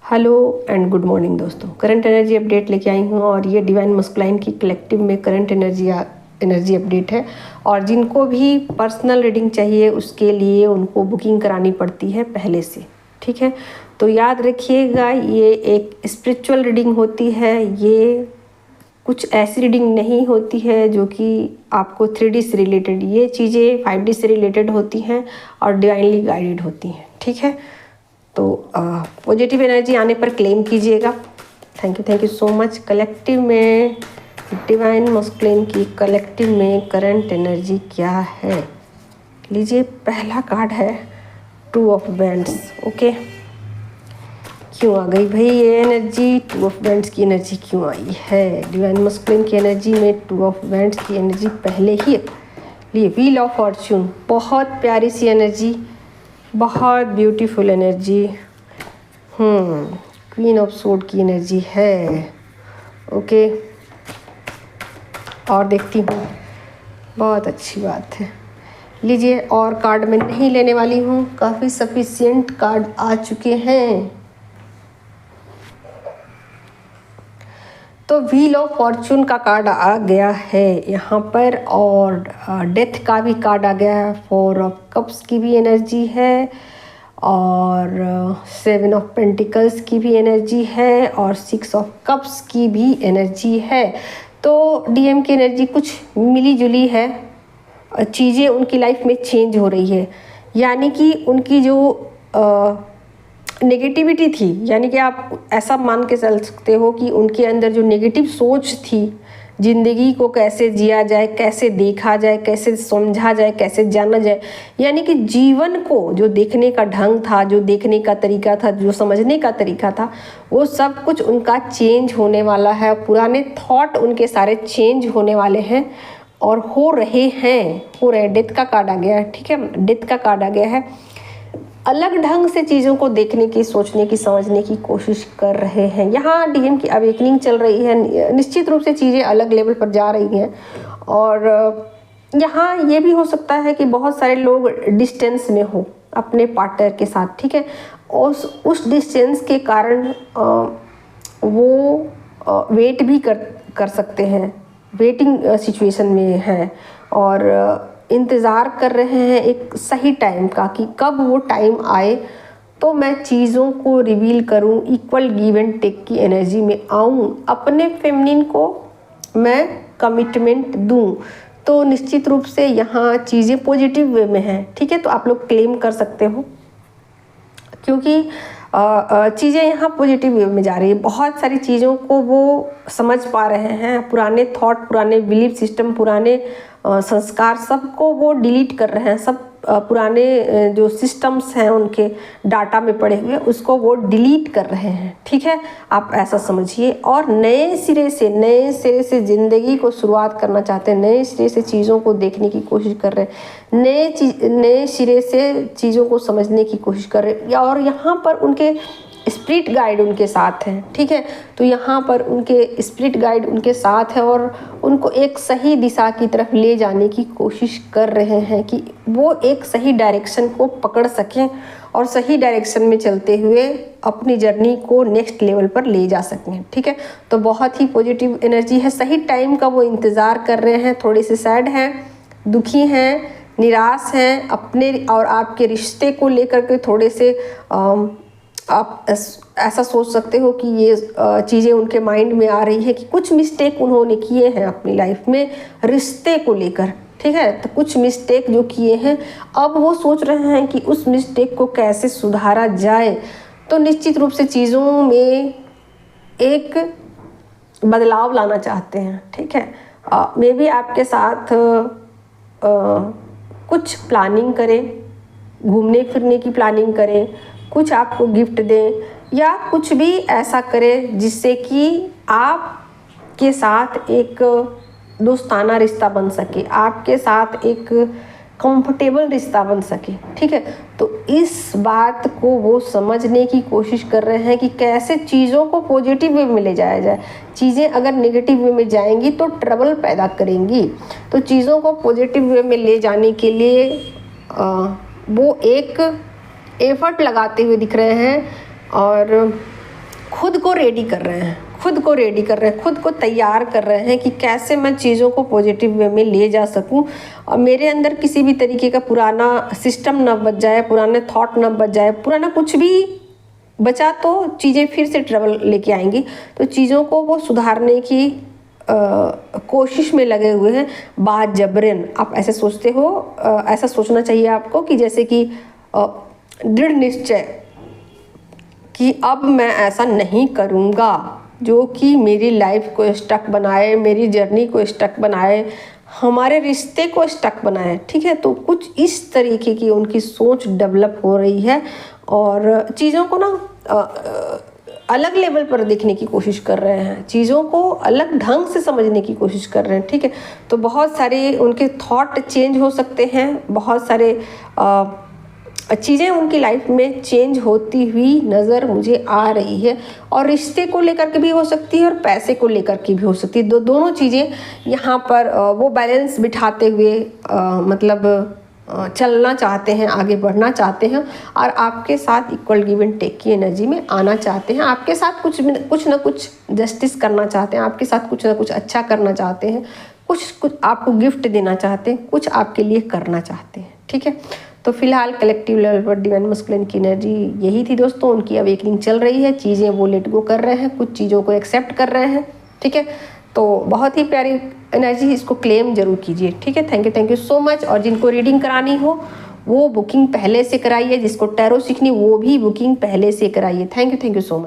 Hello and good morning दोस्तों। Current energy update लेके आई हूँ और ये डिवाइन मस्कुलाइन की कलेक्टिव में करंट एनर्जी अपडेट है। और जिनको भी पर्सनल रीडिंग चाहिए उसके लिए उनको बुकिंग करानी पड़ती है पहले से, ठीक है। तो याद रखिएगा, ये एक स्पिरिचुअल रीडिंग होती है। ये कुछ ऐसी रीडिंग नहीं होती है जो कि आपको 3D से रिलेटेड, ये चीज़ें 5D से रिलेटेड होती हैं और डिवाइनली गाइडेड होती हैं, ठीक है। तो पॉजिटिव एनर्जी आने पर क्लेम कीजिएगा। Thank you so much. Collective में डिवाइन मस्कुलिन की कलेक्टिव में करंट एनर्जी क्या है, लीजिए। पहला कार्ड है 2 ऑफ वैंड्स। ओके, क्यों आ गई भाई ये एनर्जी? 2 ऑफ वैंड्स की एनर्जी क्यों आई है? डिवाइन मस्कुलिन की एनर्जी में 2 ऑफ वैंड्स की एनर्जी पहले ही लिए। व्हील ऑफ फॉर्च्यून, बहुत प्यारी सी एनर्जी, बहुत beautiful energy. Queen of sword की एनर्जी है। ओके, और देखती हूँ, बहुत अच्छी बात है। लीजिए, और कार्ड मैं नहीं लेने वाली हूँ, काफ़ी सफिशिएंट कार्ड आ चुके हैं। तो व्हील ऑफ फॉर्चून का कार्ड आ गया है यहाँ पर, और डेथ का भी कार्ड आ गया है। 4 ऑफ कप्स की भी एनर्जी है, और 7 ऑफ पेंटिकल्स की भी एनर्जी है, और 6 ऑफ कप्स की भी एनर्जी है। तो डीएम की एनर्जी कुछ मिली जुली है, चीज़ें उनकी लाइफ में चेंज हो रही है। यानी कि उनकी जो नेगेटिविटी थी, यानी कि आप ऐसा मान के चल सकते हो कि उनके अंदर जो नेगेटिव सोच थी, ज़िंदगी को कैसे जिया जाए, कैसे देखा जाए, कैसे समझा जाए, कैसे जाना जाए, यानी कि जीवन को जो देखने का ढंग था, जो देखने का तरीका था, जो समझने का तरीका था, वो सब कुछ उनका चेंज होने वाला है। पुराने थॉट उनके सारे चेंज होने वाले हैं और हो रहे हैं। डेथ का कार्ड आ गया है, ठीक है। डेथ का कार्ड आ गया है। अलग ढंग से चीज़ों को देखने की, सोचने की, समझने की कोशिश कर रहे हैं। यहाँ डीएम की अवेकनिंग चल रही है, निश्चित रूप से चीज़ें अलग लेवल पर जा रही हैं। और यहाँ ये भी हो सकता है कि बहुत सारे लोग डिस्टेंस में हो अपने पार्टनर के साथ, ठीक है। उस डिस्टेंस के कारण वो वेट भी कर सकते हैं, वेटिंग सिचुएशन में हैं और इंतज़ार कर रहे हैं एक सही टाइम का, कि कब वो टाइम आए तो मैं चीज़ों को रिवील करूं, इक्वल गिव एंड टेक की एनर्जी में आऊं, अपने फेमिनिन को मैं कमिटमेंट दूं। तो निश्चित रूप से यहाँ चीज़ें पॉजिटिव वे में हैं, ठीक है। तो आप लोग क्लेम कर सकते हो, क्योंकि चीज़ें यहाँ पॉजिटिव वे में जा रही है। बहुत सारी चीज़ों को वो समझ पा रहे हैं। पुराने थॉट, पुराने बिलीफ सिस्टम, पुराने संस्कार, सबको वो डिलीट कर रहे हैं। सब पुराने जो सिस्टम्स हैं उनके डाटा में पड़े हुए, उसको वो डिलीट कर रहे हैं, ठीक है। आप ऐसा समझिए, और नए सिरे से ज़िंदगी को शुरुआत करना चाहते हैं, नए सिरे से चीज़ों को देखने की कोशिश कर रहे हैं, नए सिरे से चीज़ों को समझने की कोशिश कर रहे हैं। और यहाँ पर उनके स्पिरिट गाइड उनके साथ हैं, ठीक है। तो यहाँ पर उनके स्पिरिट गाइड उनके साथ है और उनको एक सही दिशा की तरफ ले जाने की कोशिश कर रहे हैं, कि वो एक सही डायरेक्शन को पकड़ सकें और सही डायरेक्शन में चलते हुए अपनी जर्नी को नेक्स्ट लेवल पर ले जा सकें, ठीक है। तो बहुत ही पॉजिटिव एनर्जी है। सही टाइम का वो इंतज़ार कर रहे हैं। थोड़े से सैड हैं, दुखी हैं, निराश हैं अपने और आपके रिश्ते को लेकर के। थोड़े से आप ऐसा सोच सकते हो कि ये चीज़ें उनके माइंड में आ रही है कि कुछ मिस्टेक उन्होंने किए हैं अपनी लाइफ में रिश्ते को लेकर, ठीक है। तो कुछ मिस्टेक जो किए हैं, अब वो सोच रहे हैं कि उस मिस्टेक को कैसे सुधारा जाए। तो निश्चित रूप से चीज़ों में एक बदलाव लाना चाहते हैं, ठीक है। मे बी आपके साथ कुछ प्लानिंग करें, घूमने फिरने की प्लानिंग करें, कुछ आपको गिफ्ट दें, या कुछ भी ऐसा करें जिससे कि आपके साथ एक दोस्ताना रिश्ता बन सके, आपके साथ एक कंफर्टेबल रिश्ता बन सके, ठीक है। तो इस बात को वो समझने की कोशिश कर रहे हैं कि कैसे चीज़ों को पॉजिटिव वे में ले जाया जाए। चीज़ें अगर नेगेटिव वे में जाएंगी तो ट्रबल पैदा करेंगी। तो चीज़ों को पॉजिटिव वे में ले जाने के लिए वो एक एफर्ट लगाते हुए दिख रहे हैं। और खुद को रेडी कर रहे हैं, खुद को रेडी कर रहे हैं, खुद को तैयार कर रहे हैं कि कैसे मैं चीज़ों को पॉजिटिव वे में ले जा सकूं और मेरे अंदर किसी भी तरीके का पुराना सिस्टम न बच जाए, पुराने थॉट न बच जाए, पुराना कुछ भी बचा तो चीज़ें फिर से ट्रबल लेके आएंगी। तो चीज़ों को वो सुधारने की कोशिश में लगे हुए हैं बात जबरन। आप ऐसे सोचते हो, ऐसा सोचना चाहिए आपको कि जैसे कि दृढ़ निश्चय कि अब मैं ऐसा नहीं करूँगा जो कि मेरी लाइफ को स्टक बनाए, मेरी जर्नी को स्टक बनाए, हमारे रिश्ते को स्टक बनाए। ठीक है, तो कुछ इस तरीके की उनकी सोच डेवलप हो रही है और चीज़ों को ना अलग लेवल पर देखने की कोशिश कर रहे हैं, चीज़ों को अलग ढंग से समझने की कोशिश कर रहे हैं। ठीक है, तो बहुत सारे उनके थॉट चेंज हो सकते हैं, बहुत सारे चीज़ें उनकी लाइफ में चेंज होती हुई नज़र मुझे आ रही है और रिश्ते को लेकर के भी हो सकती है और पैसे को लेकर के भी हो सकती है। दोनों चीज़ें यहाँ पर वो बैलेंस बिठाते हुए मतलब चलना चाहते हैं, आगे बढ़ना चाहते हैं और आपके साथ इक्वल गिव एंड टेक की एनर्जी में आना चाहते हैं। आपके साथ कुछ ना कुछ जस्टिस करना चाहते हैं, आपके साथ कुछ ना कुछ अच्छा करना चाहते हैं, कुछ आपको गिफ्ट देना चाहते हैं, कुछ आपके लिए करना चाहते हैं। ठीक है, तो फिलहाल कलेक्टिव लेवल पर डिवाइन मस्कुलिन की एनर्जी यही थी दोस्तों। उनकी अवेकनिंग चल रही है, चीज़ें वो लेट गो कर रहे हैं, कुछ चीज़ों को एक्सेप्ट कर रहे हैं। ठीक है, तो बहुत ही प्यारी एनर्जी, इसको क्लेम जरूर कीजिए। ठीक है, थैंक यू सो मच। और जिनको रीडिंग करानी हो वो बुकिंग पहले से कराइए, जिसको टैरो सीखनी वो भी बुकिंग पहले से कराइए। Thank you so much.